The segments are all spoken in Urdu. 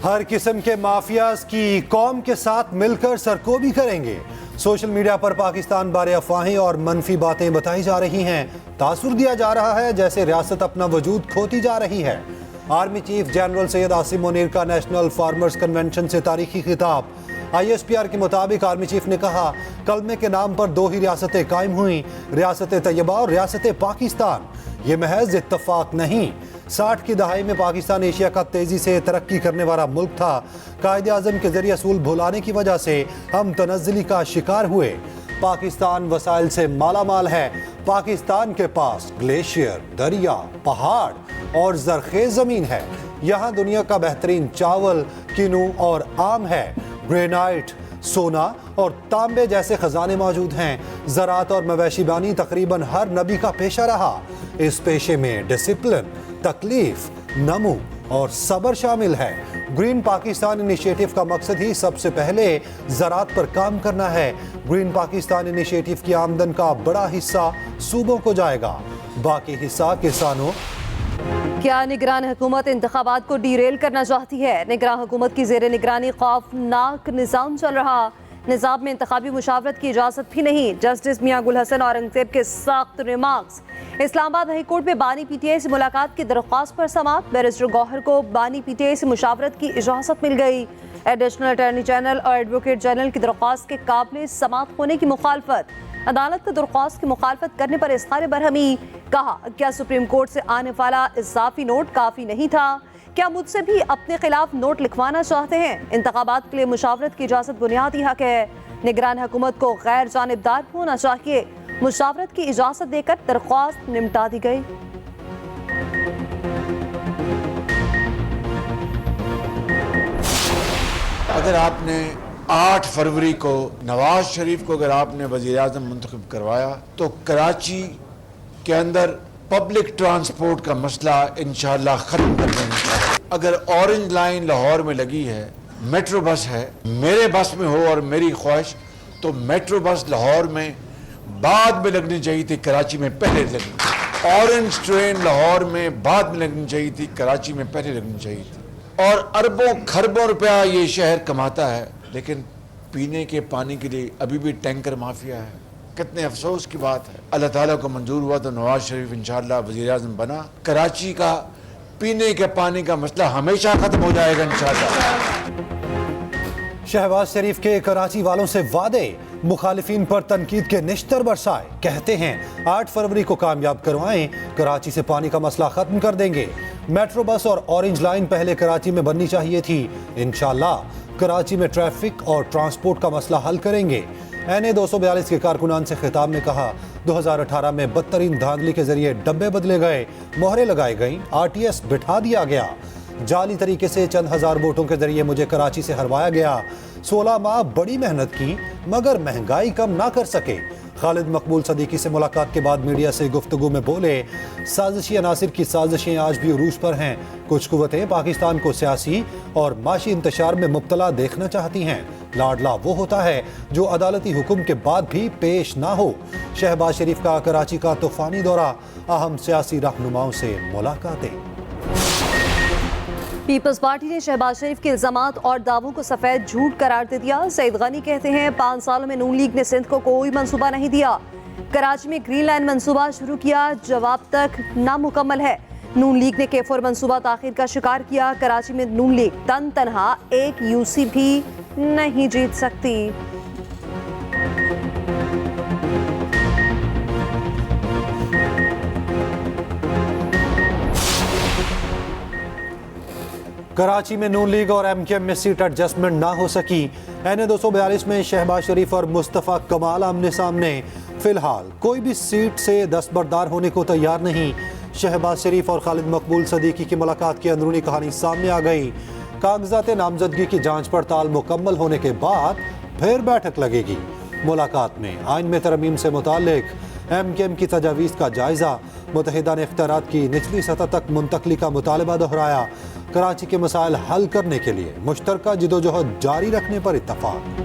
ہر قسم کے مافیاز کی قوم کے ساتھ مل کر سرکوبی کریں گے۔ سوشل میڈیا پر پاکستان بارے افواہیں اور منفی باتیں بتائی جا رہی ہیں۔ تاثر دیا جا رہا ہے جیسے ریاست اپنا وجود کھوتی جا رہی ہے۔ Army chief general Syed Asim Munir کا نیشنل فارمرز کنونشن سے تاریخی خطاب۔ ISPR کے مطابق آرمی چیف نے کہا، کلمے کے نام پر دو ہی ریاستیں قائم ہوئیں، ریاست طیبہ اور ریاست پاکستان۔ یہ محض اتفاق نہیں۔ 60 کی دہائی میں پاکستان ایشیا کا تیزی سے ترقی کرنے والا ملک تھا۔ قائد اعظم کے ذریعے اصول بھلانے کی وجہ سے ہم تنزلی کا شکار ہوئے۔ پاکستان وسائل سے مالا مال ہے۔ پاکستان کے پاس گلیشیئر، دریا، پہاڑ اور زرخیز زمین ہے۔ یہاں دنیا کا بہترین چاول، کینو اور آم ہے۔ گرینائٹ، سونا اور تانبے جیسے خزانے موجود ہیں۔ زراعت اور مویشی بانی تقریباً ہر نبی کا پیشہ رہا۔ اس پیشے میں ڈسپلن، تکلیف، نمو اور صبر شامل ہے۔ گرین پاکستان انیشیٹو کا مقصد ہی سب سے پہلے زراعت پر کام کرنا ہے۔ گرین پاکستان انیشیٹو کی آمدن کا بڑا حصہ صوبوں کو جائے گا، باقی حصہ کسانوں۔ کیا نگران حکومت انتخابات کو ڈیریل کرنا چاہتی ہے؟ نگران حکومت کی زیر نگرانی خوفناک نظام چل رہا۔ نظام میں انتخابی مشاورت کی اجازت بھی نہیں۔ جسٹس میاں گل حسن اورنگزیب کے سخت ریمارکس۔ اسلام آباد ہائی کورٹ میں بانی PTI سے ملاقات کی درخواست پر سماعت۔ بیرسٹر گوہر کو بانی PTI سے مشاورت کی اجازت مل گئی۔ ایڈیشنل اٹارنی جنرل اور ایڈوکیٹ جنرل کی درخواست کے قابل سماعت ہونے کی مخالفت۔ عدالت کو درخواست کی مخالفت کرنے پر اظہار برہمی۔ کہا، کیا سپریم کورٹ سے آنے والا اضافی نوٹ کافی نہیں تھا؟ کیا مجھ سے بھی اپنے خلاف نوٹ لکھوانا چاہتے ہیں؟ انتخابات کے لیے مشاورت کی اجازت بنیادی حق ہے۔ نگران حکومت کو غیر جانبدار ہونا چاہیے۔ مشاورت کی اجازت دے کر درخواست نمٹا دی گئی۔ اگر آپ نے 8 فروری کو نواز شریف کو اگر آپ نے وزیر اعظم منتخب کروایا تو کراچی کے اندر پبلک ٹرانسپورٹ کا مسئلہ انشاءاللہ ختم کر دیں گے۔ اگر اورنج لائن لاہور میں لگی ہے، میٹرو بس ہے، میرے بس میں ہو اور میری خواہش تو میٹرو بس لاہور میں بعد میں لگنی چاہیے تھی، کراچی میں پہلے لگنی تھی۔ اورنج ٹرین لاہور میں بعد میں لگنی چاہیے تھی، کراچی میں پہلے لگنی چاہیے تھی۔ اور اربوں کھربوں روپیہ یہ شہر کماتا ہے، لیکن پینے کے پانی کے لیے ابھی بھی ٹینکر مافیا ہے۔ کتنے افسوس کی بات ہے۔ اللہ تعالیٰ کو منظور ہوا تو نواز شریف انشاءاللہ وزیر اعظم بنا۔ کراچی کا پینے کے پانی کا مسئلہ ہمیشہ ختم ہو جائے گا انشاءاللہ۔ شہباز شریف کے کراچی والوں سے وعدے، مخالفین پر تنقید کے نشتر برسائے۔ کہتے ہیں 8 فروری کو کامیاب کروائیں، کراچی سے پانی کا مسئلہ ختم کر دیں گے۔ میٹرو بس اور اورنج لائن پہلے کراچی میں بننی چاہیے تھی۔ انشاءاللہ کراچی میں ٹریفک اور ٹرانسپورٹ کا مسئلہ حل کریں گے۔ NA 242 کے کارکنان سے خطاب میں کہا، 2018 میں بدترین دھاندلی کے ذریعے ڈبے بدلے گئے، مہریں لگائی گئیں، RTS بٹھا دیا گیا، جعلی طریقے سے چند ہزار ووٹوں کے ذریعے مجھے کراچی سے ہروایا گیا۔ 16 ماہ بڑی محنت کی مگر مہنگائی کم نہ کر سکے۔ خالد مقبول صدیقی سے ملاقات کے بعد میڈیا سے گفتگو میں بولے، سازشی عناصر کی سازشیں آج بھی عروج پر ہیں۔ کچھ قوتیں پاکستان کو سیاسی اور معاشی انتشار میں مبتلا دیکھنا چاہتی ہیں۔ لاڈلا وہ ہوتا ہے جو عدالتی حکم کے بعد بھی پیش نہ ہو۔ شہباز شریف کا کراچی کا طوفانی دورہ، اہم سیاسی رہنماؤں سے ملاقاتیں۔ پیپلز پارٹی نے شہباز شریف کے الزامات اور دعووں کو سفید جھوٹ قرار دے دیا۔ سعید غنی کہتے ہیں 5 سالوں میں نون لیگ نے سندھ کو کوئی منصوبہ نہیں دیا۔ کراچی میں گرین لائن منصوبہ شروع کیا، جواب تک نامکمل ہے۔ نون لیگ نے K4 منصوبہ تاخیر کا شکار کیا۔ کراچی میں نون لیگ تن تنہا ایک UC بھی نہیں جیت سکتی۔ کراچی میں نون لیگ اور MKM میں سیٹ ایڈجسٹمنٹ نہ ہو سکی۔ NA 242 میں شہباز شریف اور مصطفیٰ کمال آمنے سامنے۔ فی الحال کوئی بھی سیٹ سے دستبردار ہونے کو تیار نہیں۔ شہباز شریف اور خالد مقبول صدیقی کی ملاقات کی اندرونی کہانی سامنے آ گئی۔ کاغذات نامزدگی کی جانچ پڑتال مکمل ہونے کے بعد پھر بیٹھک لگے گی۔ ملاقات میں آئین میں ترمیم سے متعلق MKM کی تجاویز کا جائزہ، متحدہ نے اختیارات کی نچلی سطح تک منتقلی کا مطالبہ دہرایا۔ کراچی کے مسائل حل کرنے کے لیے مشترکہ جدوجہد جاری رکھنے پر اتفاق۔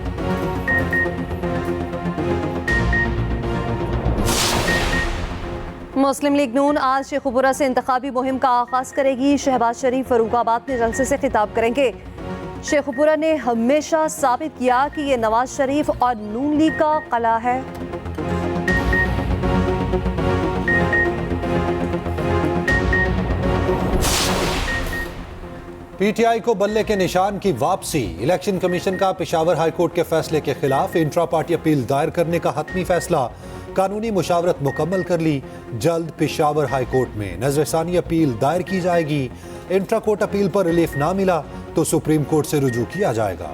مسلم لیگ نون آج شیخوپورہ سے انتخابی مہم کا آغاز کرے گی۔ شہباز شریف فروخ آباد میں جلسے سے خطاب کریں گے۔ شیخوپورہ نے ہمیشہ ثابت کیا کہ یہ نواز شریف اور نون لیگ کا قلعہ ہے۔ پی ٹی آئی کو بلے کے نشان کی واپسی، الیکشن کمیشن کا پشاور ہائی کورٹ کے فیصلے کے خلاف انٹرا پارٹی اپیل دائر کرنے کا حتمی فیصلہ، قانونی مشاورت مکمل کر لی، جلد پشاور ہائی کورٹ میں نظر ثانی اپیل دائر کی جائے گی، انٹرا کورٹ اپیل پر ریلیف نہ ملا تو سپریم کورٹ سے رجوع کیا جائے گا۔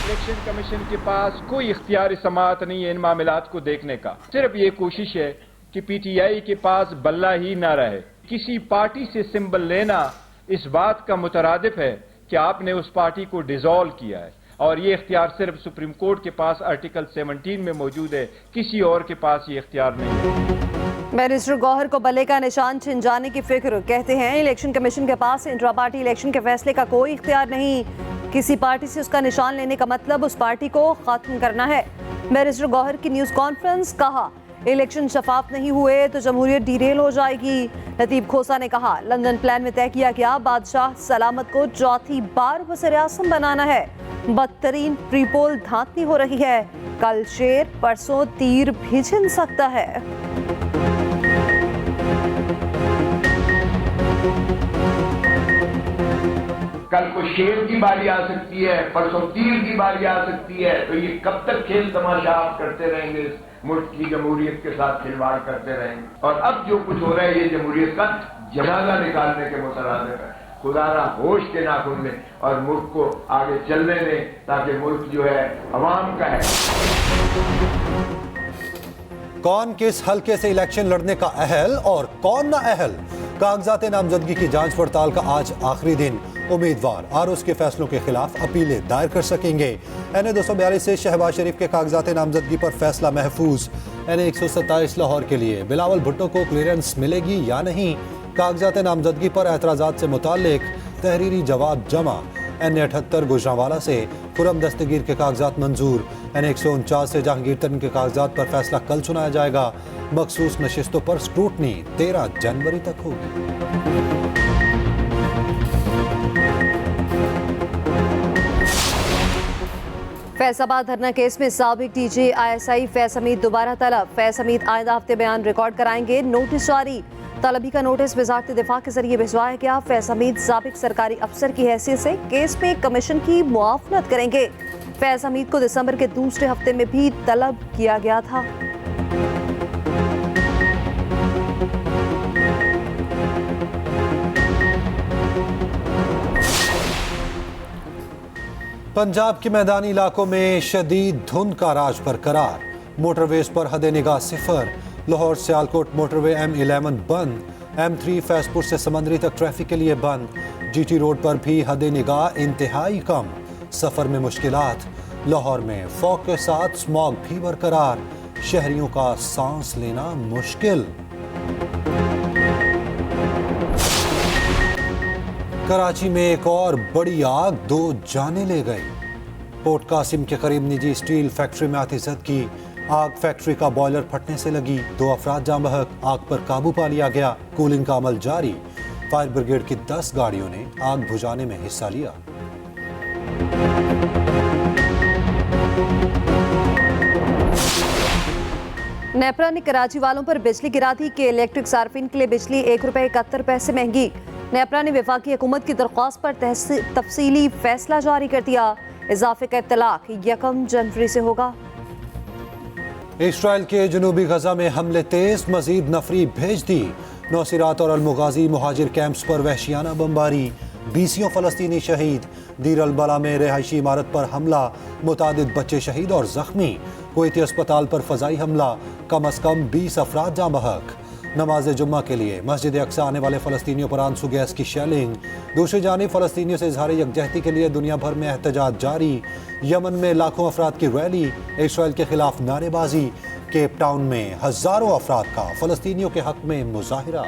الیکشن کمیشن کے پاس کوئی اختیار سماعت نہیں ہے ان معاملات کو دیکھنے کا، صرف یہ کوشش ہے کہ پی ٹی آئی کے پاس بلہ ہی نہ رہے۔ کسی پارٹی سے سمبل لینا اس بات کا مترادف ہے کہ آپ نے اس پارٹی کو ڈیزالو کیا ہے، اور یہ اختیار صرف سپریم کورٹ کے پاس آرٹیکل 17 میں موجود ہے، کسی اور کے پاس یہ اختیار نہیں ہے۔ بیرسٹر گوہر کو بلے کا نشان چھن جانے کی فکر، کہتے ہیں الیکشن کمیشن کے پاس انٹرا پارٹی الیکشن کے فیصلے کا کوئی اختیار نہیں، کسی پارٹی سے اس کا نشان لینے کا مطلب اس پارٹی کو ختم کرنا ہے۔ بیرسٹر گوہر کی نیوز کانفرنس، کہا الیکشن شفاف نہیں ہوئے تو جمہوریت ڈیریل ہو جائے گی۔ لطیف کھوسا نے کہا لندن پلان میں طے کیا گیا بادشاہ سلامت کو چوتھی بار وزیر اعظم بنانا ہے، بدترین پری پول دھاندلی ہو رہی ہے، کل شیر پرسوں تیر بھی چھن سکتا ہے۔ کل کو شیر کی باری آ سکتی ہے، پرسوں تیر کی باری آ سکتی ہے، تو یہ کب تک کھیل تماشا آپ کرتے رہیں گے، ملک کی جمہوریت کے ساتھ کھلواڑ کرتے رہیں گے؟ اور اب جو کچھ ہو رہا ہے یہ جمہوریت کا جنازہ نکالنے کے مترادف ہے۔ خدا را ہوش کے ناخن لیں اور ملک کو آگے چلنے دیں تاکہ ملک جو ہے عوام کا ہے۔ کون کس حلقے سے الیکشن لڑنے کا اہل اور کون نہ اہل، کاغذات نامزدگی کی جانچ پڑتال کا آج آخری دن، امیدوار اور اس کے فیصلوں کے خلاف اپیلیں دائر کر سکیں گے۔ این اے 242 سے شہباز شریف کے کاغذات نامزدگی پر فیصلہ محفوظ، این اے 127 لاہور کے لیے بلاول بھٹو کو کلیئرنس ملے گی یا نہیں، کاغذات نامزدگی پر اعتراضات سے متعلق تحریری جواب جمع، این اے 78 گوجرانوالا سے خرم دستگیر کے کاغذات منظور، این اے 149 سے جہانگیر ترین کے کاغذات پر فیصلہ کل سنایا جائے گا، مخصوص نشستوں پر سکروٹنی 13 جنوری تک ہوگی۔ فیض آباد دھرنا کیس میں سابق D G I S I فیض حمید دوبارہ طلب، فیض حمید آئندہ ہفتے بیان ریکارڈ کرائیں گے، نوٹس جاری، طلبی کا نوٹس وزارت دفاع کے ذریعے بھجوایا گیا۔ فیض حمید سابق سرکاری افسر کی حیثیت سے کیس میں کمیشن کی معاونت کریں گے۔ فیض حمید کو دسمبر کے دوسرے ہفتے میں بھی طلب کیا گیا تھا۔ پنجاب کے میدانی علاقوں میں شدید دھند کا راج برقرار، موٹر ویز پر حد نگاہ صفر، لاہور سیالکوٹ موٹر وے M11 بند، M3 فیض پور سے سمندری تک ٹریفک کے لیے بند، جی ٹی روڈ پر بھی حد نگاہ انتہائی کم، سفر میں مشکلات، لاہور میں فوگ کے ساتھ اسماگ بھی برقرار، شہریوں کا سانس لینا مشکل۔ کراچی میں ایک اور بڑی آگ 2 جانیں لے گئی، پورٹ قاسم کے قریب نجی اسٹیل فیکٹری میں آتش زدگی، آگ فیکٹری کا بوائلر پھٹنے سے لگی، 2 افراد جاں بحق، آگ پر قابو پا لیا گیا، کولنگ کا عمل جاری، فائر بریگیڈ کی 10 گاڑیوں نے آگ بجھانے میں حصہ لیا۔ نیپرا نے کراچی والوں پر بجلی گرا دی کہ الیکٹرک صارفین کے لیے بجلی ₹1.71 مہنگی، نیپرا نے وفاقی حکومت کی درخواست پر تفصیلی فیصلہ جاری کر دیا، اضافے کا اطلاق 1 جنوری سے ہوگا۔ اسرائیل کے جنوبی غزہ میں حملے تیز، مزید نفری بھیج دی، نوسیرات اور المغازی مہاجر کیمپس پر وحشیانہ بمباری، 20 فلسطینی شہید، دیر البلا میں رہائشی عمارت پر حملہ، متعدد بچے شہید اور زخمی، کویتی اسپتال پر فضائی حملہ، کم از کم 20 افراد جاں بحق، نماز جمعہ کے لیے مسجد اقصیٰ آنے والے فلسطینیوں پر آنسو گیس کی شیلنگ، دوسری جانب فلسطینیوں سے اظہار یکجہتی کے لیے دنیا بھر میں احتجاج جاری، یمن میں لاکھوں افراد کی ریلی، اسرائیل کے خلاف نعرے بازی، کیپ ٹاؤن میں ہزاروں افراد کا فلسطینیوں کے حق میں مظاہرہ۔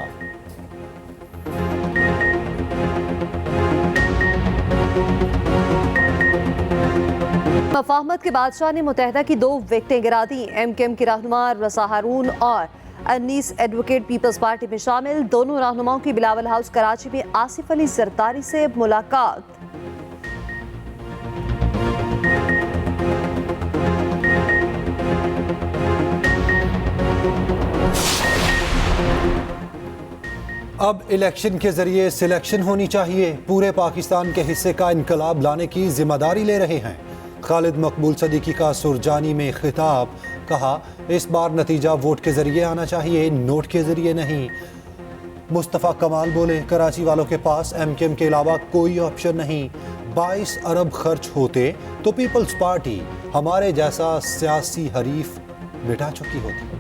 مفاہمت کے بادشاہ نے متحدہ کی 2 وکٹیں گرا دیں، ایم کیو ایم کی رہنما رضا ہارون اور انیس ایڈوکیٹ پیپلز پارٹی میں شامل. دونوں رہنماؤں کی بلاول ہاؤس کراچی میں آصف علی زرداری سے ملاقات. اب الیکشن کے ذریعے سلیکشن ہونی چاہیے. پورے پاکستان کے حصے کا انقلاب لانے کی ذمہ داری لے رہے ہیں. خالد مقبول صدیقی کا سرجانی میں خطاب. کہا اس بار نتیجہ ووٹ کے ذریعے آنا چاہیے, نوٹ کے ذریعے نہیں. مصطفیٰ کمال بولے کراچی والوں کے پاس ایم کیو ایم کے علاوہ کوئی آپشن نہیں. 22 ارب خرچ ہوتے تو پیپلز پارٹی ہمارے جیسا سیاسی حریف مٹا چکی ہوتی.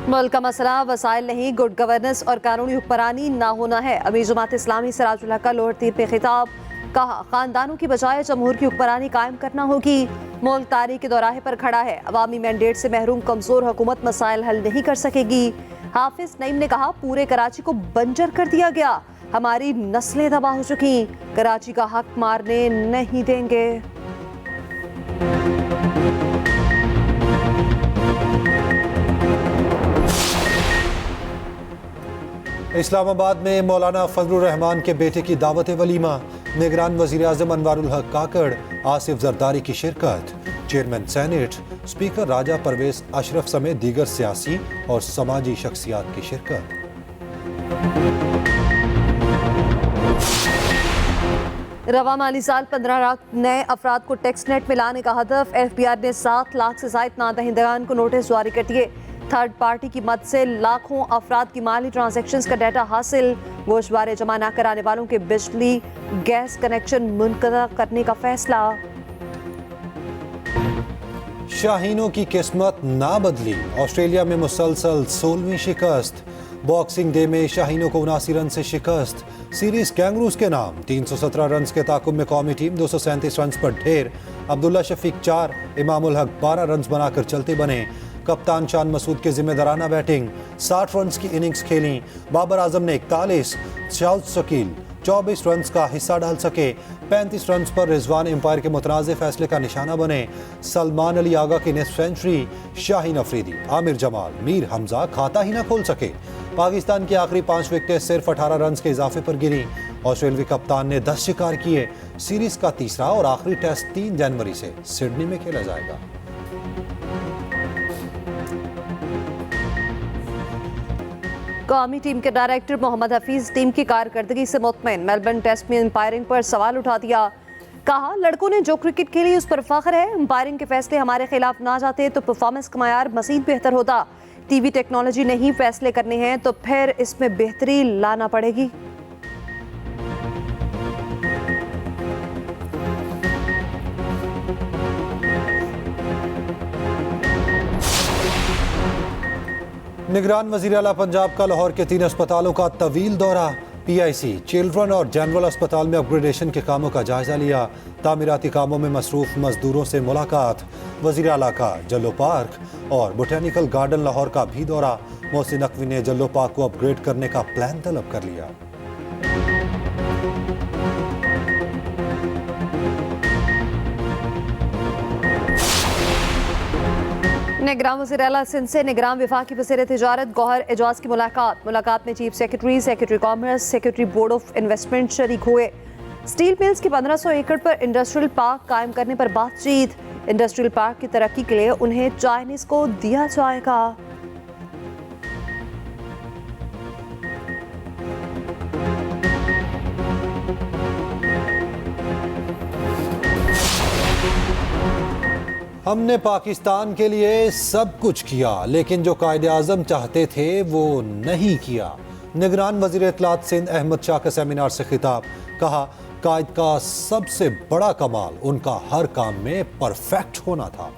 ملک کا مسئلہ وسائل نہیں, گڈ گورننس اور قانونی حکمرانی نہ ہونا ہے. امیر جماعت اسلامی سراج الحق کا لاہور تیر پہ خطاب. کہا خاندانوں کی بجائے جمہور کی حکمرانی قائم کرنا ہوگی. ملک تاریخ کے دوراہے پر کھڑا ہے. عوامی مینڈیٹ سے محروم کمزور حکومت مسائل حل نہیں کر سکے گی. حافظ نعیم نے کہا پورے کراچی کو بنجر کر دیا گیا, ہماری نسلیں تباہ ہو چکی, کراچی کا حق مارنے نہیں دیں گے. اسلام آباد میں مولانا فضل الرحمان کے بیٹے کی دعوت ولیمہ. نگران وزیر اعظم انوار الحق کاکڑ, آصف زرداری کی شرکت. چیئرمین سینیٹ اسپیکر راجہ پرویز اشرف سمیت دیگر سیاسی اور سماجی شخصیات کی شرکت. رواں مالی سال 15 لاکھ نئے افراد کو ٹیکس نیٹ میں لانے کا ہدف. ایف بی آر نے 7 لاکھ سے زائد نادہندگان کو نوٹس جاری کر دیے. تھرڈ پارٹی کی مدد سے لاکھوں افراد کی مالی ٹرانزیکشنز کا ڈیٹا حاصل. گوشوارے جمع نہ کرانے والوں کے بجلی گیس کنیکشن منقطع کرنے کا فیصلہ. شاہینوں کی قسمت نہ بدلی, آسٹریلیا میں مسلسل 16ویں شکست. باکسنگ ڈے میں شاہینوں کو 79 رن سے شکست. سیریز کینگروز کے نام, 317 رنز کے تعاقب میں قومی ٹیم 237 رنز پر ڈھیر. عبداللہ شفیق 4, امام الحق 12 رنز بنا کر چلتے بنے. کپتان شان مسعود کے ذمہ دارانہ بیٹنگ, 60 رنز کی اننگز کھیلیں. بابر اعظم نے 41, شاہد شکیل 24 رنز کا حصہ ڈال سکے. 35 رنز پر رضوان امپائر کے متنازع فیصلے کا نشانہ بنے. سلمان علی آغا کی نصف سینچری. شاہین افریدی, عامر جمال, میر حمزہ کھاتا ہی نہ کھول سکے. پاکستان کی آخری 5 وکٹیں صرف 18 رنز کے اضافے پر گریں. آسٹریلوی کپتان نے 10 شکار کیے. سیریز کا تیسرا اور آخری ٹیسٹ 3 جنوری سے سڈنی میں کھیلا جائے گا. قومی ٹیم کے ڈائریکٹر محمد حفیظ ٹیم کی کارکردگی سے مطمئن. میلبرن ٹیسٹ میں امپائرنگ پر سوال اٹھا دیا. کہا لڑکوں نے جو کرکٹ کھیلی اس پر فخر ہے. امپائرنگ کے فیصلے ہمارے خلاف نہ جاتے تو پرفارمنس کا معیار مزید بہتر ہوتا. ٹی وی ٹیکنالوجی نہیں فیصلے کرنے ہیں تو پھر اس میں بہتری لانا پڑے گی. نگران وزیر اعلیٰ پنجاب کا لاہور کے 3 اسپتالوں کا طویل دورہ. پی آئی سی, چلڈرن اور جنرل اسپتال میں اپ گریڈیشن کے کاموں کا جائزہ لیا. تعمیراتی کاموں میں مصروف مزدوروں سے ملاقات. وزیر اعلیٰ کا جلو پارک اور بوٹینیکل گارڈن لاہور کا بھی دورہ. محسن نقوی نے جلو پارک کو اپ گریڈ کرنے کا پلان طلب کر لیا. نگران وزیر اعلیٰ سندھ سے نگران وفاقی وزیر تجارت گوہر اعجاز کی ملاقات میں chief secretary commerce, secretary board of investment شریک ہوئے. سٹیل ملز کی 1500 ایکڑ پر انڈسٹریل پارک قائم کرنے پر بات چیت. انڈسٹریل پارک کی ترقی کے لیے انہیں چائنیز کو دیا جائے گا. ہم نے پاکستان کے لیے سب کچھ کیا لیکن جو قائد اعظم چاہتے تھے وہ نہیں کیا. نگران وزیر اطلاعات سندھ احمد شاہ کا سیمینار سے خطاب. کہا قائد کا سب سے بڑا کمال ان کا ہر کام میں پرفیکٹ ہونا تھا.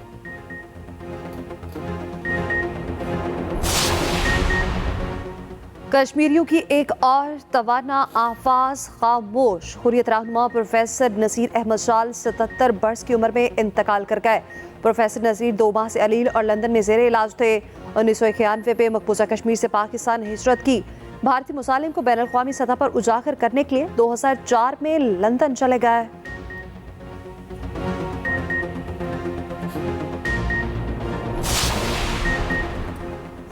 کشمیریوں کی ایک اور توانا آواز خاموش. حریت رہنما پروفیسر نذیر احمد شال 77 برس کی عمر میں انتقال کر گئے. پروفیسر نذیر 2 ماہ سے علیل اور لندن میں زیر علاج تھے. 1991 میں مقبوضہ کشمیر سے پاکستان ہجرت کی. بھارتی مسالم کو بین الاقوامی سطح پر اجاگر کرنے کے لیے 2004 میں لندن چلے گئے.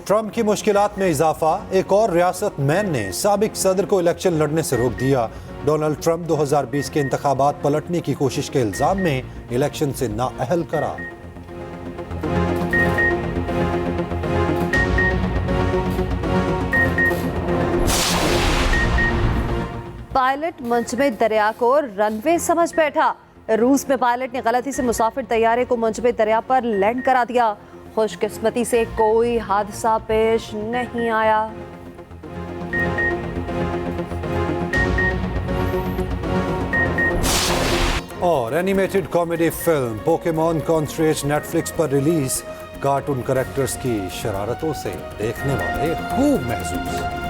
ٹرمپ کی مشکلات میں اضافہ، ایک اور ریاست مین نے سابق صدر کو الیکشن لڑنے سے روک دیا۔ ڈونلڈ ٹرمپ 2020 کے انتخابات پلٹنے کی کوشش کے الزام میں الیکشن سے نااہل قرار۔ پائلٹ منجمد دریا کو رن وے سمجھ بیٹھا۔ روس میں پائلٹ نے غلطی سے مسافر طیارے کو منجمد دریا پر لینڈ کرا دیا۔ خوش قسمتی سے کوئی حادثہ پیش نہیں آیا۔ اور animated comedy film Pokemon Concierge Netflix پر ریلیز، کارٹون کریکٹرز کی شرارتوں سے دیکھنے والے خوب محظوظ۔